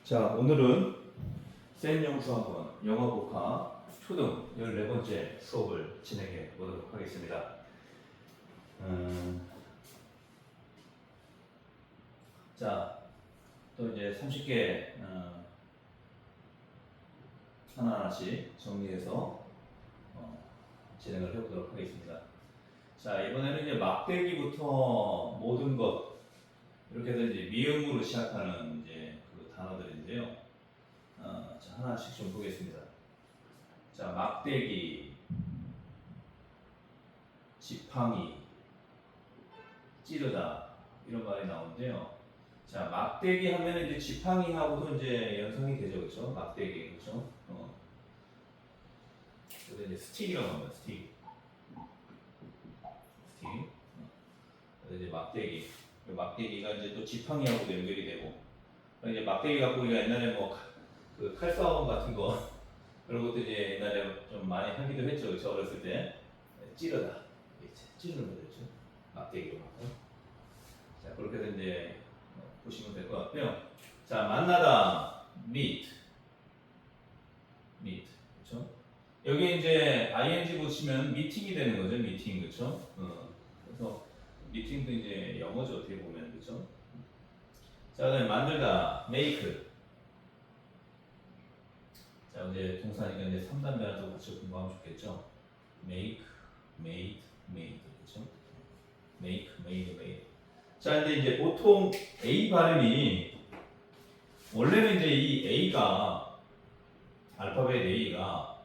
자, 오늘은 센영수학원 영어복화 초등 14번째 수업을 진행해 보도록 하겠습니다. 자, 또 이제 30개 하나하나씩 정리해서 진행을 해보도록 하겠습니다. 자, 이번에는 이제 막대기부터 모든 것 이렇게 해서 이제 미음으로 시작하는 이제 그 단어들인데요. 자, 하나씩 좀 보겠습니다. 자, 막대기, 지팡이, 찌르다 이런 말이 나오는데요. 자, 막대기 하면 이제 지팡이하고도 이제 연상이 되죠, 그렇죠? 막대기, 그렇죠? 그래서 이제 스틱이라고 합니다. 스틱. 그래서 이제 막대기. 막대기가 이제 또 지팡이하고도 연결이 되고. 이제 막대기 갖고 우리가 옛날에 뭐 그 칼싸움 같은 거 그런 것도 이제 옛날에 좀 많이 하기도 했죠, 그렇죠? 어렸을 때 찌르다, 찌르는 거죠, 막대기로 하고. 자, 그렇게 해서 이제 보시면 될 것 같고요. 자, 만나다, meet, 그렇죠? 여기 이제 ing 붙이면 미팅이 되는 거죠, 미팅, 그렇죠? 그래서 미팅도 이제 영어죠, 어떻게 보면, 그렇죠? 자, 그다음에 만들다, make. 자, 이제 동사니까 이제 3단변도 같이 공부하면 좋겠죠. make, made, 그렇죠? make, made. 자, 근데 이제 보통 A 발음이 원래는 이제 이 A가 알파벳 A가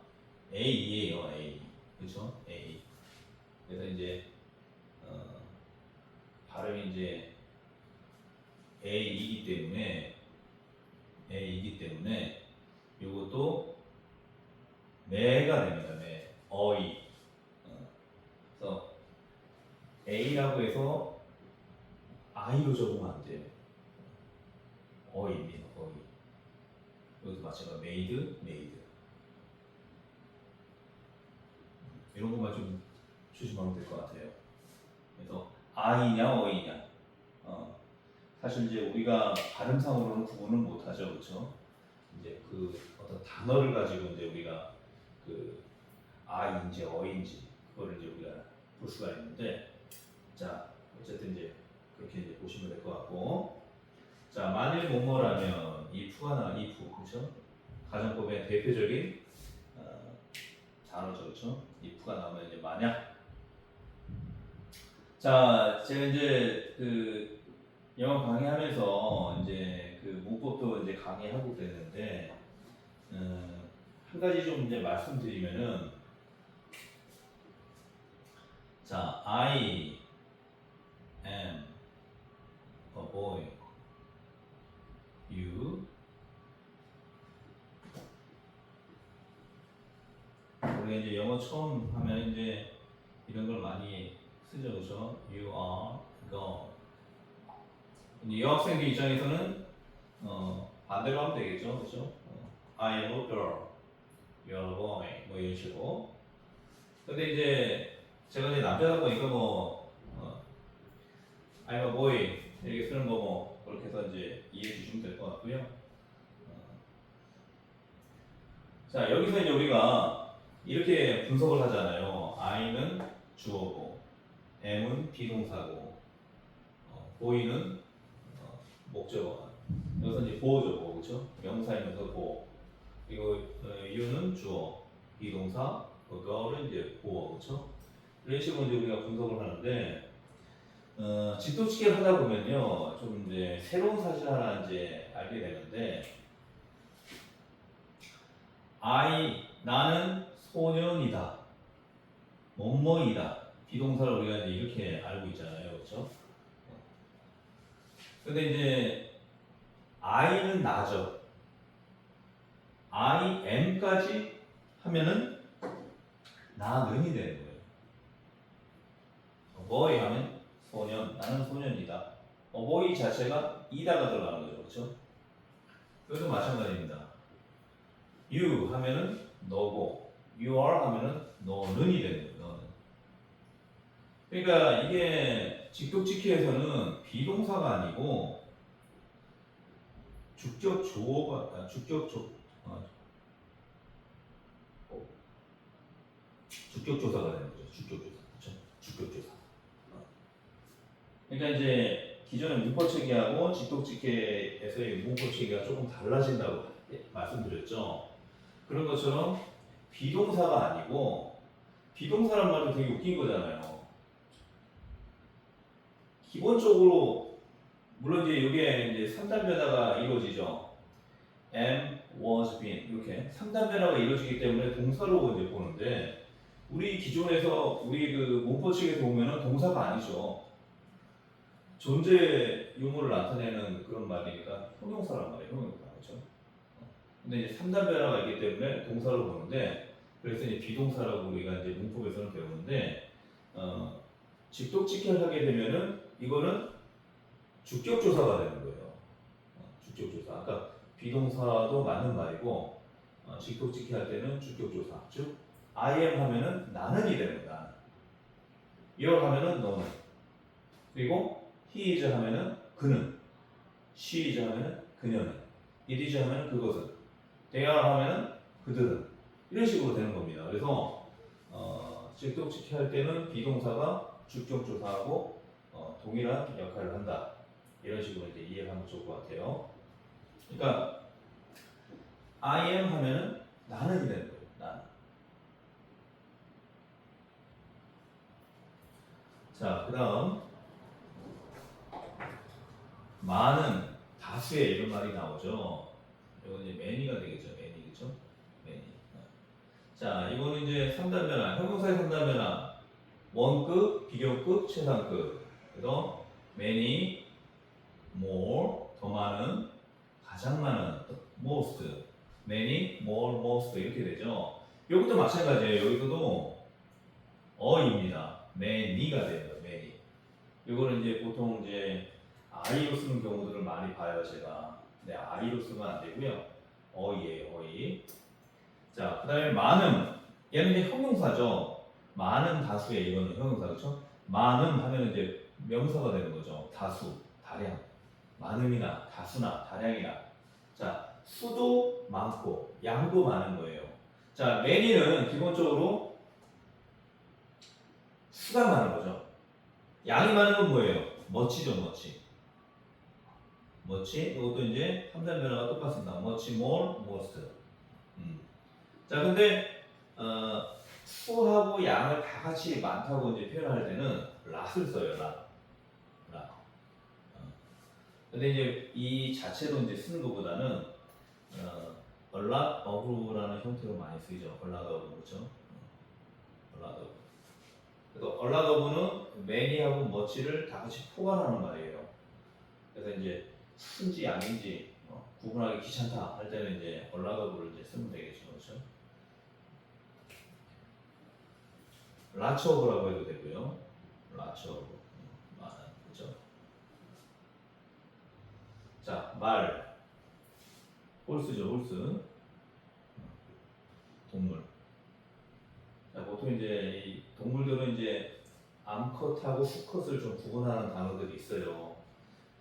A예요, A. 그렇죠? A. 그래서 이제 발음이 이제 A이기 때문에 이것도 매가 됩니다. 매. 어이. 그래서 A라고 해서 I로 적으면 안 돼요. 어이입니다. 어이. 여기서 마찬가지로 made. 이런 것만 좀 조심하면 될 것 같아요. 그래서 I냐 어이냐. 사실 이제 우리가 발음상으로는 구분을 못하죠, 그렇죠? 이제 그 어떤 단어를 가지고 이제 우리가 그 I인지 어인지 그거를 이제 우리가 볼 수가 있는데, 자, 어쨌든 이제 그렇게 이제 보시면 될 것 같고, 자, 만일 뭐뭐라면 if가 if, 그렇죠? 가정법의 대표적인 단어죠, 그렇죠? if가 나오면 이제 만약. 자, 제가 이제 그 영어 강의하면서 이제 그 문법도 이제 강의하고 그랬는데, 한 가지 좀 이제 말씀드리면은, 자, I am a boy. You. 우리가 이제 영어 처음 하면 이제 이런 걸 많이 쓰죠, 그렇죠? You are girl. 이제 여학생들 입장에서는 반대로 하면 되겠죠, 그렇죠? I am a girl. You are a boy. 뭐 이런 식으로. 근데 이제 제가 이제 남자다 보니까 I'm a boy 이렇게 쓰는 거 뭐 그렇게 해서 이제 이해해 주시면 될 것 같고요. 자, 여기서 이제 우리가 이렇게 분석을 하잖아요. I는 주어고, am은 비동사고, boy는 목적어. 여기서 이제 보어죠, 보어, 그렇죠? 명사이면서 보어. 그리고 you는 주어, 비동사, girl은 이제 보어, 그렇죠? 이런 식으로 이제 우리가 분석을 하는데, 집도치기를 하다 보면요, 좀 이제 새로운 사실 하나 이제 알게 되는데, 나는 소년이다, 뭐뭐이다. 비동사를 우리가 이제 이렇게 알고 있잖아요, 그렇죠? 근데 이제 I는 나죠. I am까지 하면은 나는이 되는 거예요. boy 하면 소년, 나는 소년이다. boy 자체가 이다가 들어가는 거죠, 그렇죠? 이것도 마찬가지입니다. You 하면은 너고, you are 하면은 너는이 되는 거예요. 너는. 그러니까 이게 직독직해에서는 비동사가 아니고 주격 조어가 주격 조 주격 조사가 되는 거죠. 주격 조사. 그렇죠? 주격 조사. 그러니까 이제 기존의 문법 체계하고 직독 체계에서의 문법 체계가 조금 달라진다고 말씀드렸죠. 그런 것처럼 비동사가 아니고 비동사란 말도 되게 웃긴 거잖아요. 기본적으로 물론 이제 이게 이제 3단 변화가 이루어지죠. am, was, been 이렇게 3단 변화가 이루어지기 때문에 동사로 이제 보는데 우리 기존에서 우리 그 문법 책에서 보면은 동사가 아니죠. 존재 유무를 나타내는 그런 말이니까 형용사란 말이에요. 형용사 그렇죠. 근데 이제 3단 변화가 있기 때문에 동사로 보는데 그래서 이제 비동사라고 우리가 이제 문법에서는 배우는데 직독직결하게 되면은 이거는 주격조사가 되는 거예요. 주격조사. 아까 비동사도 맞는 말이고 직독직결할 때는 주격조사. 즉 I am 하면은 나는이 되는 거다. you're 하면은 너는. 그리고 he is 하면은 그는. she is 하면은 그녀는. it is 하면은 그것은. they are 하면은 그들은. 이런 식으로 되는 겁니다. 그래서 직독직결할 때는 비동사가 주격조사하고 동일한 역할을 한다. 이런 식으로 이제 이해하면 좋을 것 같아요. 그러니까 I am 하면은 나는이 되는 거예요. 나는. 자, 그다음 많은, 다수의 이런 말이 나오죠. 이건 이제 many가 되겠죠. many 그렇죠? many. 자, 이거는 이제 3단 변화, 형용사의 3단 변화. 원급, 비교급, 최상급. 그래서 many, more, 더 많은, 가장 많은, most, many, more, most 이렇게 되죠. 여기도 마찬가지예요. 여기서도 어입니다. many가 돼요. many. 이거는 이제 보통 이제 I로 쓰는 경우들을 많이 봐요, 제가. 근데 I로 쓰면 안 되고요. 어이예요, 어이. 자, 그다음에 많음. 얘는 이제 형용사죠. 많은 다수의 이거는 형용사 그렇죠? 많음 하면 이제 명사가 되는 거죠. 다수, 다량. 많음이나 다수나 다량이나. 자, 수도 많고 양도 많은 거예요. 자, many는 기본적으로 수가 많은 거죠. 양이 많은 건 뭐예요? much죠, much. much. 이것도 이제 3단 변화가 똑같습니다. much more, most. 자, 근데 수하고 양을 다 같이 많다고 이제 표현할 때는 lot을 써요, lot. lot. 근데 이제 이 자체로 이제 쓰는 것보다는 a lot of라는 형태로 많이 쓰이죠. a lot of 그렇죠? a lot of. 그래서 a lot of는 many하고 much를 다 같이 포괄하는 말이에요. 그래서 이제 순지 양인지 구분하기 귀찮다 할 때는 이제 a lot of를 이제 쓰면 되겠죠, 그렇죠? lots of라고 해도 되고요. lots of 많은 그렇죠? 자, 말 홀스죠, 홀스. 동물. 자, 보통 이제 이 동물들은 이제 암컷하고 수컷을 좀 구분하는 단어들이 있어요.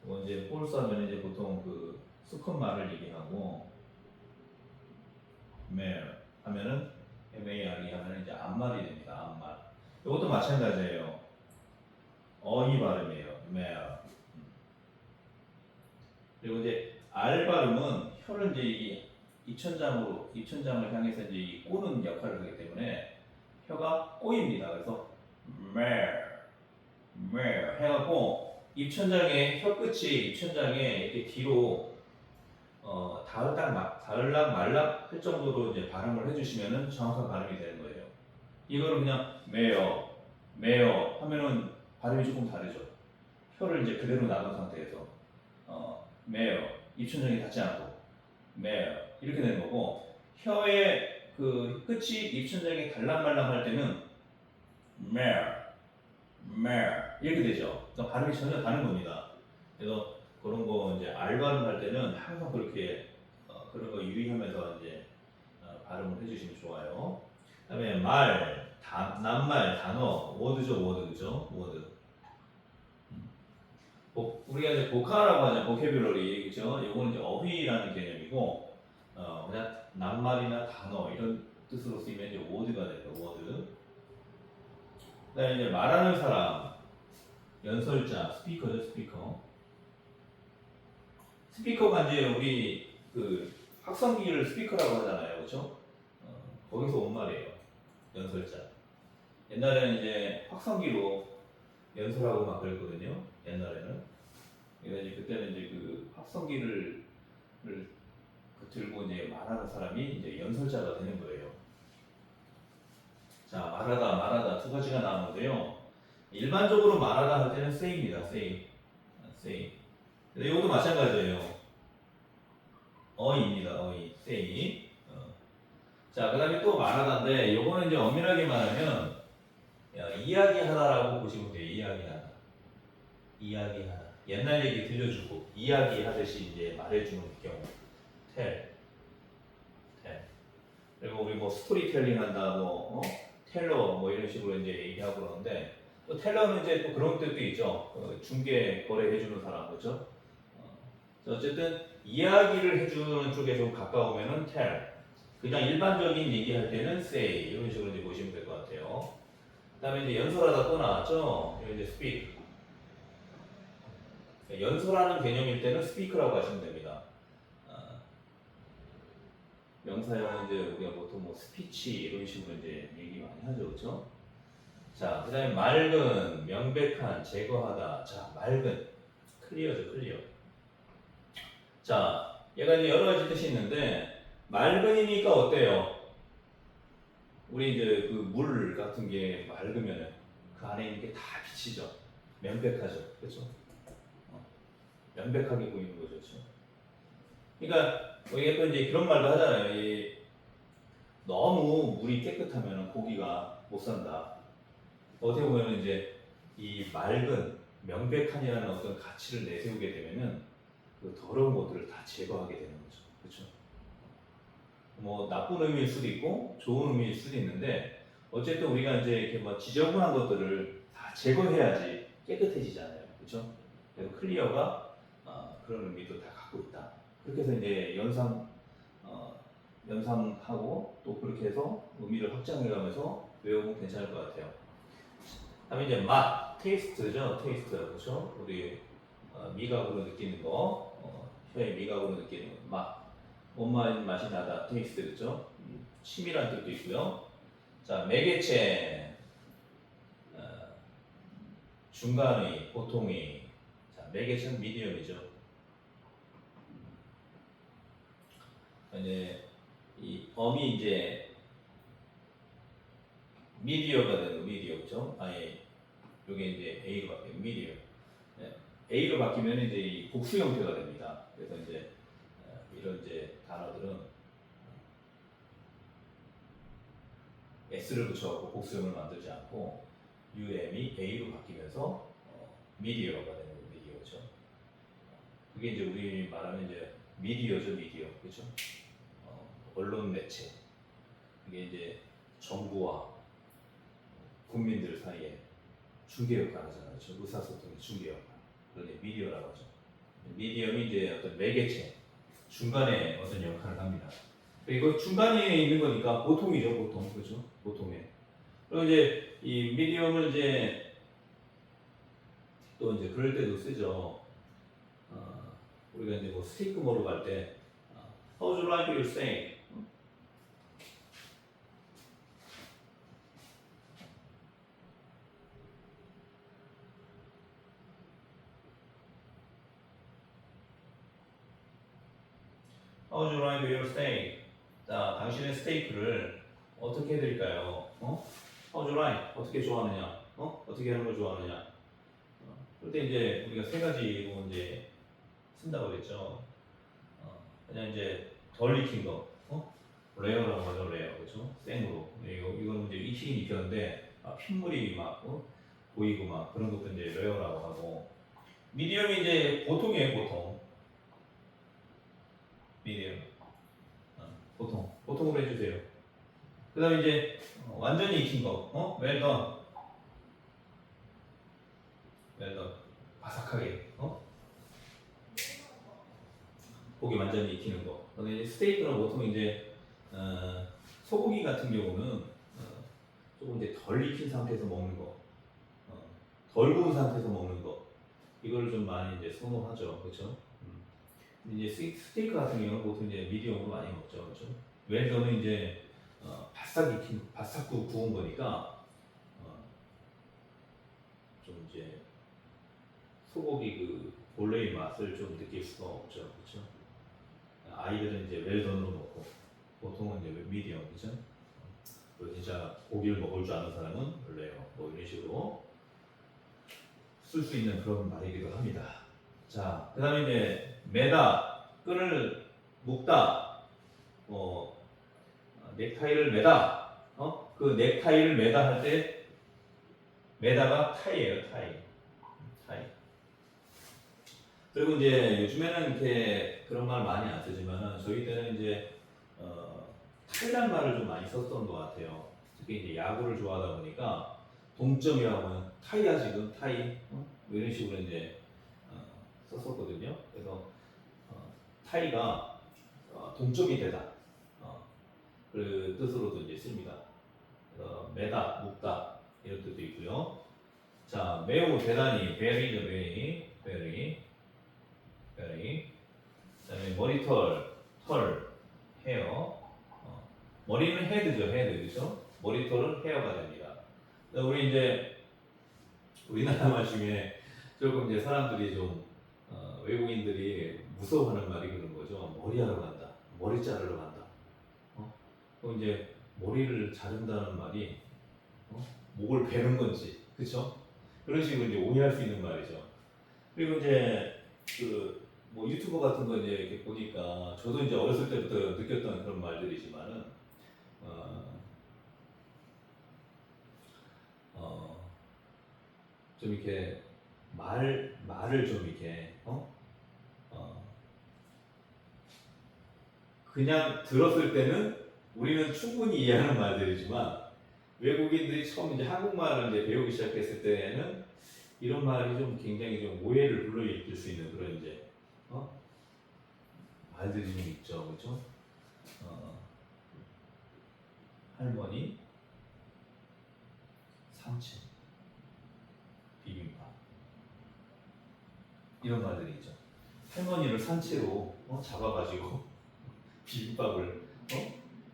뭐 이제 홀스 하면 이제 보통 그 수컷 말을 얘기하고 male 하면은 MARE 하면 이제 암말이 됩니다. 암말. 이것도 마찬가지예요. 어이 발음이에요. male. 그리고 이제 R 발음은 혀를 이제 이 입천장을 향해서 이제 이 꼬는 역할을 하기 때문에 혀가 꼬입니다. 그래서 mare 해갖고 입천장에 혀 끝이 입천장에 이렇게 뒤로 닿을락 말락 할 정도로 이제 발음을 해주시면은 정확한 발음이 되는 거예요. 이거를 그냥 매어 하면은 발음이 조금 다르죠. 혀를 이제 그대로 놔둔 상태에서 매어 입천장이 닿지 않고 매어 이렇게 되는 거고 혀의 그 끝이 입천장에 달랑말랑 할 때는 mare 이렇게 되죠. 그러니까 발음이 전혀 다른 겁니다. 그래서 그런 거 이제 R 발음할 때는 항상 그렇게 그런 거 유의하면서 이제 발음을 해주시면 좋아요. 그다음에 낱말, 단어, 워드죠, 워드 그죠? 워드. 우리가 이제 보카라고 하죠. 보캐뷸러리, 그죠? 요거는 이제 어휘라는 개념이고, 그냥 낱말이나 단어 이런 뜻으로 쓰이면 이제 워드가 돼요. 워드. 그다음에 이제 말하는 사람, 연설자, 스피커죠, 스피커. 스피커가 이제 우리 그 확성기를 스피커라고 하잖아요, 그렇죠? 거기서 온 말이에요. 연설자. 옛날에는 이제 확성기로 연설하고 막 그랬거든요. 옛날에는. 그래서 이제 그때는 이제 그 확성기를 들고 이제 말하는 사람이 이제 연설자가 되는 거예요. 자, 말하다 두 가지가 나오는데요. 일반적으로 말하다 할 때는 say입니다. say. 이것도 마찬가지예요. 어입니다. 어이. say. 자, 그 다음에 또 말하다인데, 요거는 이제 엄밀하게 말하면, 이야기하다라고 보시면 돼요. 이야기하다. 옛날 얘기 들려주고, 이야기하듯이 이제 말해주는 경우. tell. 그리고 우리 뭐 스토리텔링 한다, 텔러, 이런 식으로 이제 얘기하고 그러는데, 또 텔러는 이제 또 그런 뜻도 있죠. 중개 거래해주는 사람, 그죠? 어쨌든, 이야기를 해주는 쪽에 좀 가까우면은 tell. 그냥 일반적인 얘기할 때는 say. 이런 식으로 이제 보시면 될 것 같아요. 그 다음에 이제 연설하다 또 나왔죠? 이거 이제 speak. 연설하는 개념일 때는 speak라고 하시면 됩니다. 명사형은 이제 우리가 보통 뭐 스피치 이런 식으로 이제 얘기 많이 하죠, 그렇죠? 자, 그다음에 맑은, 명백한, 제거하다. 자, 맑은, 클리어죠, 클리어. 자, 얘가 이제 여러 가지 뜻이 있는데 맑은이니까 어때요? 우리 이제 그 물 같은 게 맑으면은 그 안에 있는 게 다 비치죠, 명백하죠, 그렇죠? 명백하게 보이는 거죠, 그렇죠? 그러니까 우리가 또 이제 그런 말도 하잖아요. 너무 물이 깨끗하면 고기가 못 산다. 어떻게 보면 이제 이 맑은 명백한이라는 어떤 가치를 내세우게 되면은 그 더러운 것들을 다 제거하게 되는 거죠. 그렇죠? 뭐 나쁜 의미일 수도 있고 좋은 의미일 수도 있는데 어쨌든 우리가 이제 이렇게 뭐 지저분한 것들을 다 제거해야지 깨끗해지잖아요. 그렇죠? 그래서 클리어가 그런 의미도 다 갖고 있다. 그렇게 해서 이제 연상하고 또 그렇게 해서 의미를 확장해가면서 외우면 괜찮을 것 같아요. 다음에 이제 맛, 테이스트죠, 테이스트, 그렇죠? 우리 미각으로 느끼는 거, 혀의 미각으로 느끼는 거, 뭔 맛이 나다, 테이스트, 그렇죠? 침이란 뜻도 있고요. 자, 매개체, 중간의, 보통의, 자, 매개체는 미디엄이죠. 이제 이 엄이 이제 미디어가 되는 거, 미디어, 그죠? 요게 이제 A로 바뀌어요. 미디어. 네. A로 바뀌면 이제 이 복수 형태가 됩니다. 그래서 이제 이런 이제 단어들은 S를 붙여갖고 복수형을 만들지 않고 UM이 A로 바뀌면서 미디어가 되는 거, 미디어죠. 그게 이제 우리 말하면 이제 미디어죠, 미디어, 그렇죠? 언론 매체. 이게 이제 정부와 국민들 사이에 중개 역할을 하잖아요. 그렇죠? 의사소통의 중개 역할. 그걸 미디어라고 하죠. 미디엄이 이제 어떤 매개체, 중간에 어떤 역할을 합니다. 그리고 중간에 있는 거니까 보통이죠, 보통. 그렇죠? 보통에. 그리고 이제 이 미디엄을 이제 또 이제 그럴 때도 쓰죠. 우리가 이제 뭐 스테이크 먹으러 갈 때, How'd you like your steak? How'd you like your steak? 자, 당신의 스테이크를 어떻게 해드릴까요? How'd you like? 어떻게 좋아하느냐? 어떻게 하는 걸 좋아하느냐? 그럴 때 이제 우리가 세 가지로 이제 쓴다고 그랬죠. 그냥 이제 덜 익힌 거, 레어라고 하죠, 레어, 그렇죠? 생으로. 이거는 이제 익히긴 익혔는데 핏물이 막 보이고 막 그런 것도 이제 레어라고 하고. 미디엄이 이제 보통이에요, 보통. 미디엄. 보통으로 해주세요. 그 다음에 이제 완전히 익힌 거, 웰던. 바삭하게, 고기 완전히 익히는 거. 근데 이제 스테이크는 보통 이제 소고기 같은 경우는 조금 이제 덜 익힌 상태에서 먹는 거, 덜 구운 상태에서 먹는 거, 이걸 좀 많이 이제 선호하죠, 그렇죠? 이제 스테이크 같은 경우는 보통 이제 미디엄으로 많이 먹죠, 그렇죠? 왜 저는 이제 바싹 구운 거니까 좀 이제 소고기 그 본래의 맛을 좀 느낄 수가 없죠, 그렇죠? 아이들은 이제 웰던으로 먹고 보통은 이제 미디엄, 그렇죠? 그 진짜 고기를 먹을 줄 아는 사람은 원래요, 뭐 이런 식으로 쓸 수 있는 그런 말이기도 합니다. 자, 그다음에 이제 매다, 끈을 묶다, 넥타이를 매다, 그 넥타이를 매다 할 때 매다가 타이예요, 타이. 그리고 이제 요즘에는 이렇게 그런 말 많이 안 쓰지만은 저희 때는 이제 타이란 말을 좀 많이 썼던 것 같아요. 특히 이제 야구를 좋아하다 보니까 동점이라고 하면 타이야 지금 타이, 뭐 이런 식으로 이제 썼었거든요. 그래서 타이가 동점이 되다, 그 뜻으로도 이제 씁니다. 그래서 매다, 묶다 이런 뜻도 있고요. 자, 매우 대단히, very, 그다음에 머리털, 털, 헤어. 머리는 헤드죠, 헤드, 그죠? 머리털은 헤어가 됩니다. 우리 이제 우리나라 말 중에 조금 이제 사람들이 좀 외국인들이 무서워하는 말이 그런 거죠. 머리하러 간다, 머리 자르러 간다. 그럼 이제 머리를 자른다는 말이 목을 베는 건지, 그렇죠? 그런 식으로 이제 오해할 수 있는 말이죠. 그리고 이제 그 뭐 유튜버 같은 거 이제 이렇게 보니까 저도 이제 어렸을 때부터 느꼈던 그런 말들이지만은 좀 이렇게 말을 좀 이렇게 그냥 들었을 때는 우리는 충분히 이해하는 말들이지만 외국인들이 처음 이제 한국말을 이제 배우기 시작했을 때는 이런 말이 좀 굉장히 좀 오해를 불러일으킬 수 있는 그런 이제 말들이 좀 있죠, 그렇죠? 할머니, 삼치, 비빔밥 이런 말들이 있죠. 할머니를 산채로 잡아가지고 비빔밥을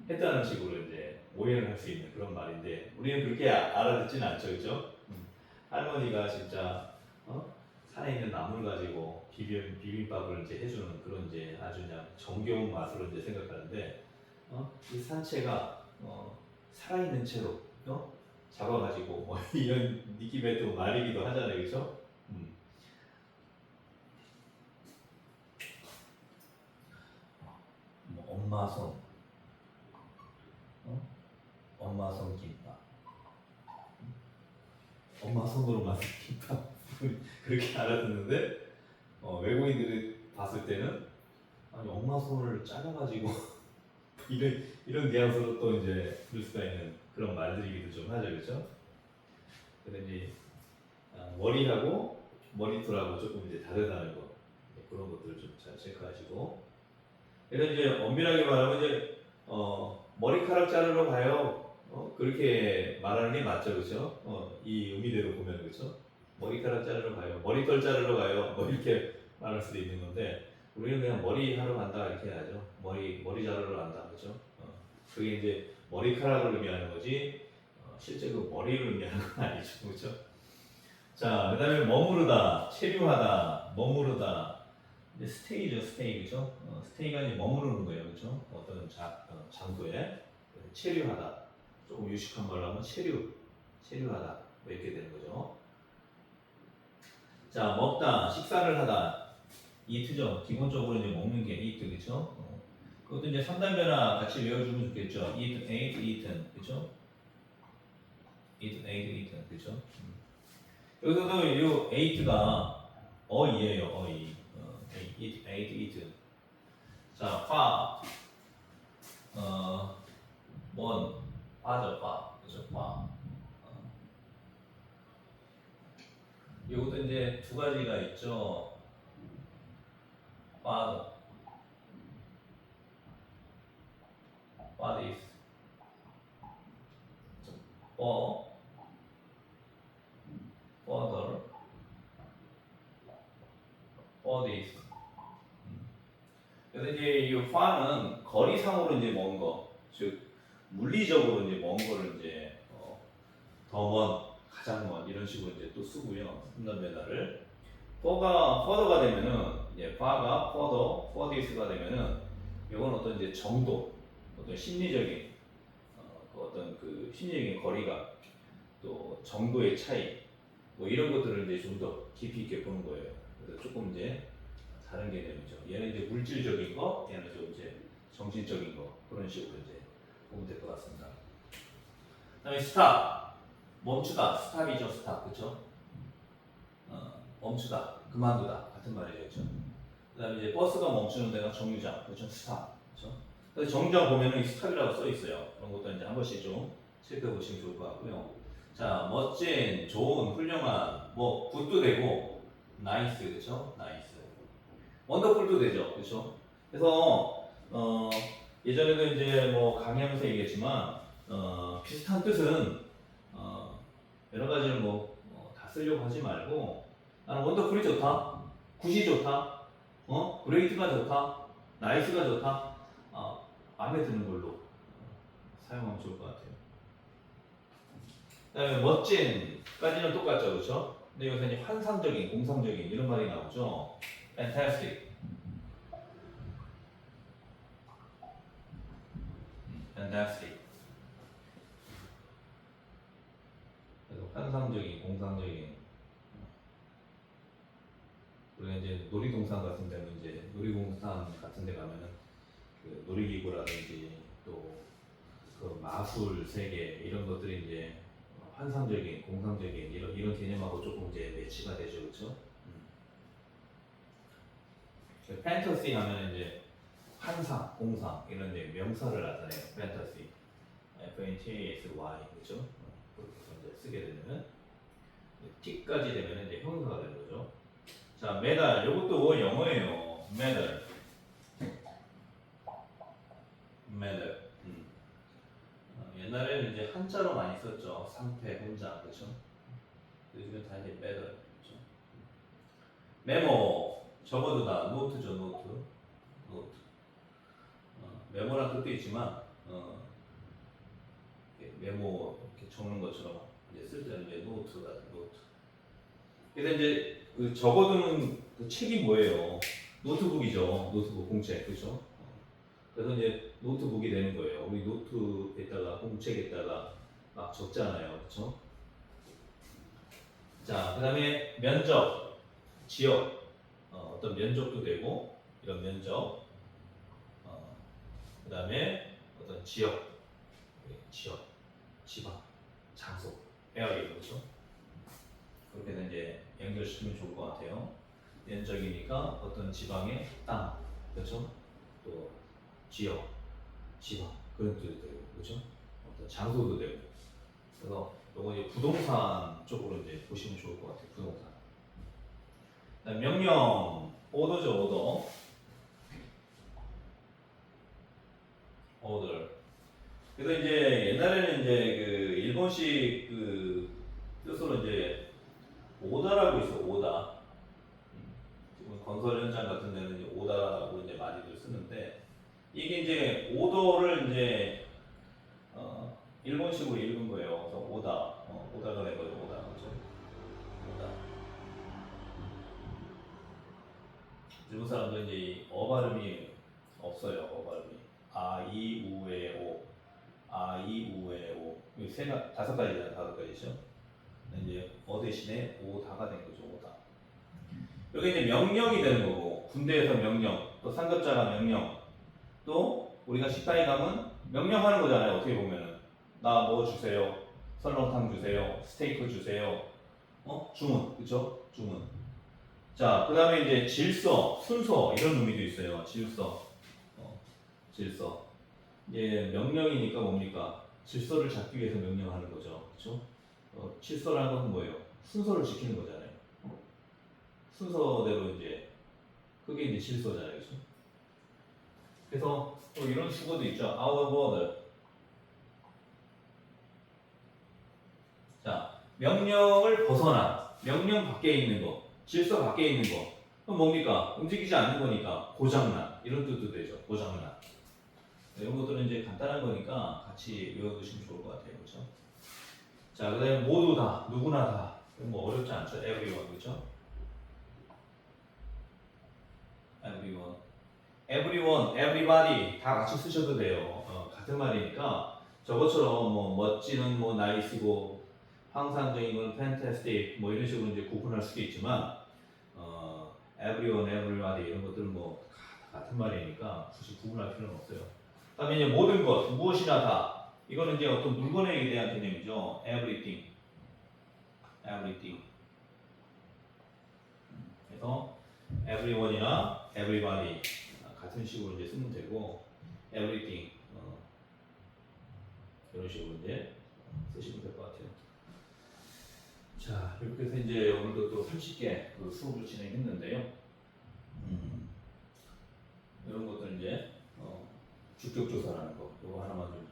했다는 식으로 이제 오해를 할 수 있는 그런 말인데 우리는 그렇게 알아듣지는 않죠, 그렇죠? 할머니가 진짜 산에 있는 나물 가지고 비빔밥을 이제 해주는 그런 이제 아주 그냥 정겨운 맛으로 이제 생각하는데 이 산채가 살아있는 채로 잡아가지고 뭐 이런 느낌의 또 말이기도 하잖아요, 그렇죠? 뭐 엄마 손 김밥, 엄마 손으로 만든 김밥 그렇게 알아듣는데 외국인들이 봤을 때는 아니 엄마 손을 잘라가지고 이런 뉘앙스로 또 이제 들을 수가 있는 그런 말들이기도 좀 하죠, 그렇죠? 근데 이제 머리하고 머리털하고 조금 이제 다르다는 거 그런 것들을 좀 잘 체크하시고. 그래서 이제 엄밀하게 말하면 이제 머리카락 자르러 가요. 그렇게 말하는 게 맞죠, 그렇죠? 이 의미대로 보면 그렇죠? 머리카락 자르러 가요, 머리털 자르러 가요, 뭐 이렇게 말할 수도 있는 건데 우리는 그냥 머리 하러 간다 이렇게 하죠. 머리 자르러 간다, 그렇죠? 그게 이제 머리카락을 의미하는 거지 실제 그 머리를 의미하는 건 아니죠, 그렇죠? 자, 그다음에 머무르다, 체류하다, 머무르다. 이제 스테이죠, 스테이, 그죠? 스테이가 이제 머무르는 거예요, 그죠? 어떤 장소에 체류하다. 조금 유식한 말로 하면 체류하다. 뭐 이렇게 되는 거죠. 자, 먹다, 식사를 하다. 이트죠. 기본적으로 이제 먹는 게 이트, 그죠? 그것도 이제 3단변화 같이 외워주면 좋겠죠. eat, ate, eaten, 그죠? eat, ate, eaten, 그죠? 여기서도 이 ate가 어이예요, 어이. eat, ate, eaten. 자, 파, 빠져, 그죠? 이것도 이제 두 가지가 있죠. 빠져. what is for further for this. 그래서 이제 이 far는 거리상으로 이제 먼 거, 즉 물리적으로 이제 먼 거를 이제 더 먼, 가장 먼 이런 식으로 이제 또 쓰고요. 홈런배달을 for가 further가 되면은 이제 far가 further, for this가 되면은 이건 어떤 이제 정도, 어떤 심리적인 그 어떤 그 심리적인 거리가 또 정도의 차이 뭐 이런 것들을 이제 좀 더 깊이 있게 보는 거예요. 그래서 조금 이제 다른 개념이죠. 얘는 이제 물질적인 거, 얘는 좀 이제 정신적인 거 그런 식으로 이제 보면 될 것 같습니다. 그다음에 스탑, 멈추다, 스탑이죠, 스탑, 그렇죠? 멈추다, 그만두다 같은 말이죠, 그렇죠? 그다음에 이제 버스가 멈추는 데가 정류장, 그렇죠? 스탑, 그렇죠? 그래서 정류장 보면은 이 스탑이라고 써 있어요. 그런 것도 이제 한 번씩 좀 체크해 보시면 좋을 것 같고요. 자, 멋진, 좋은, 훌륭한, 뭐 굿도 되고, 나이스, 그렇죠? 나이스. 원더풀도 되죠, 그렇죠? 그래서 예전에도 이제 뭐 강의하면서 얘기했지만 비슷한 뜻은 여러 가지를 뭐 다 쓰려고 하지 말고 나는 원더풀이 좋다, 굿이 좋다, 그레이트가 좋다, 나이스가 좋다, 마음에 드는 걸로 사용하면 좋을 것 같아요. 그다음에 멋진까지는 똑같죠, 그렇죠? 근데 여기서 이제 환상적인, 공상적인 이런 말이 나오죠. Fantastic. Fantastic. 그래서 환상적인, 공상적인. 우리가 이제 놀이동산 같은 데는 이제 놀이동산 같은 데 가면은 그 놀이기구라든지 또 그 마술 세계 이런 것들이 이제 환상적인, 공상적인 이런 개념하고 조금 이제 매치가 되죠, 그렇죠? 팬터시 하면 이제 환상, 공상 이런 이제 명사를 나타내요. 팬터시, F-A-N-T-A-S-Y 그렇죠? 그렇게 해서 이제 쓰게 되면 T까지 되면 이제 형용사가 되는 거죠. 자, 메달 이것도 영어예요. 메달, 메달. 옛날에는 이제 한자로 많이 썼죠. 상패, 훈장, 그렇죠? 요즘은 다 이제 메달, 그렇죠? 메모, 적어두다, 노트죠, 노트, 노트. 메모란 뜻도 있지만 메모 이렇게 적는 것처럼 이제 쓸 때는 이제 노트가 노트. 그래서 이제 그 적어두는 그 책이 뭐예요? 노트북이죠. 노트북 공책, 그렇죠? 그래서 이제 노트북이 되는 거예요. 우리 노트에다가 공책에다가 막 적잖아요, 그렇죠? 자, 그다음에 면적, 지역, 어떤 면적도 되고 이런 면적, 그다음에 어떤 지역, 지역, 지방, 장소, 에어리어, 그렇죠? 그렇게 해서 이제 연결시키면 좋을 것 같아요. 면적이니까 어떤 지방의 땅, 그렇죠? 또 지역, 지방 그런 뜻도 되고, 그렇죠? 어떤 장소도 되고. 그래서 요거 이제 부동산 쪽으로 이제 보시면 좋을 것 같아요. 부동산. 그다음 명령, 오더죠, 오더. 오더. 그래서 이제 옛날에는 이제 그 일본식 그 뜻으로 이제 오다라고 있어, 오다. 지금 건설 현장 같은 데는 이제 오다라고 이제 많이들 쓰는데 이게 이제 오더를 이제 일본식으로 읽은 거예요. 그래서 오다, 오다가 된 거죠, 오다, 그렇죠? 오다. 일본 사람들은 이제 이 발음이 없어요, 발음이. 아, 이, 우, 에, 오. 아, 이, 우, 에, 오. 이 다섯 가지잖아요, 다섯 가지죠. 이제 대신에 오다가 된 거죠, 오다. 여기 이제 명령이 되는 거고, 군대에서 명령, 또 상급자가 명령, 또 우리가 식당에 가면 명령하는 거잖아요, 어떻게 보면은. 나 뭐 주세요, 설렁탕 주세요, 스테이크 주세요, 주문, 그쵸? 주문. 자, 그 다음에 이제 질서, 순서 이런 의미도 있어요. 질서, 질서. 이제 명령이니까 뭡니까? 질서를 잡기 위해서 명령하는 거죠, 그렇죠? 질서라는 건 뭐예요? 순서를 지키는 거잖아요. 순서대로 이제 그게 이제 질서잖아요, 그렇죠? 그래서 또 이런 수거도 있죠. out of order. 자, 명령을 벗어나, 명령 밖에 있는 거, 질서 밖에 있는 거. 그럼 뭡니까? 움직이지 않는 거니까 고장난 이런 뜻도 되죠. 고장난. 이런 것들은 이제 간단한 거니까 같이 외워두시면 좋을 것 같아요. 그렇죠? 자, 그다음에 모두 다, 누구나 다. 뭐 어렵지 않죠. everyone, 그렇죠? everyone, everyone, everybody 다 같이 쓰셔도 돼요. 같은 말이니까 저것처럼 뭐 멋지는 뭐 나이스고 항상적인 건 fantastic 뭐 이런 식으로 이제 구분할 수도 있지만 everyone, everybody 이런 것들은 뭐 다 같은 말이니까 굳이 구분할 필요는 없어요. 그다음에 이제 모든 것, 무엇이나 다. 이거는 이제 어떤 물건에 대한 개념이죠. everything, everything. 그래서 everyone이나 everybody 같은 식으로 이제 쓰면 되고 everything 이런 식으로 이제 쓰시면 될 것 같아요. 자, 이렇게 해서 이제 오늘도 또 30개 그 수업을 진행했는데요. 이런 것들 이제 주격 조사라는 거 이거 하나만 좀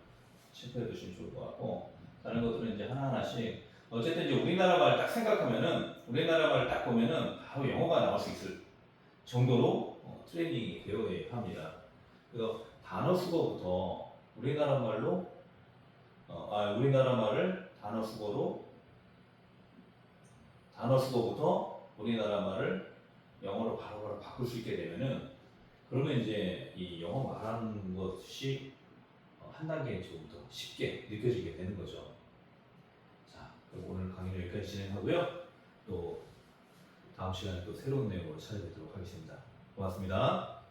체크해 두시면 좋을 것 같고 다른 것들은 이제 하나하나씩 어쨌든 이제 우리나라 말 딱 생각하면은 우리나라 말 딱 보면은 바로 영어가 나올 수 있을 정도로 트레이닝이 되어야 합니다. 그래서 단어 수거부터 우리나라 말로 우리나라 말을 단어 수거부터 우리나라 말을 영어로 바로바로 바꿀 수 있게 되면은 그러면 이제 이 영어 말하는 것이 한 단계 좀 더 쉽게 느껴지게 되는 거죠. 자, 그럼 오늘 강의는 여기까지 진행하고요. 또 다음 시간에 또 새로운 내용으로 찾아뵙도록 하겠습니다. 고맙습니다.